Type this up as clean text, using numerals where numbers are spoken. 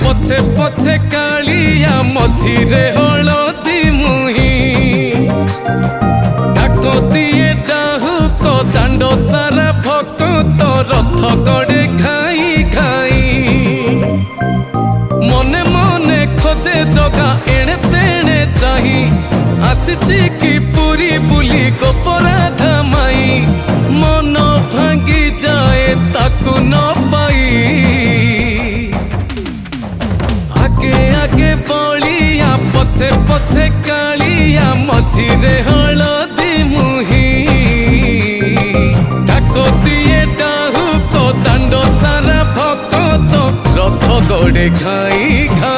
पछे पछे कालिया मझिरे हलदी मुही डाक दिए डाहुक दांड सारा भक्त रथ गड़े खाई खाई मने मने खोजे जगा एणे तेणे चाही आसिची की पूरी बुली गोपराधा माई मन भांगी जाए ताकू न पाई आगे आगे बलिया पछे पछे कालिया मझिरे हलदी मुही डाक दिए डाहुक दांड सारा भक्त रथ गड़े खाई खाई।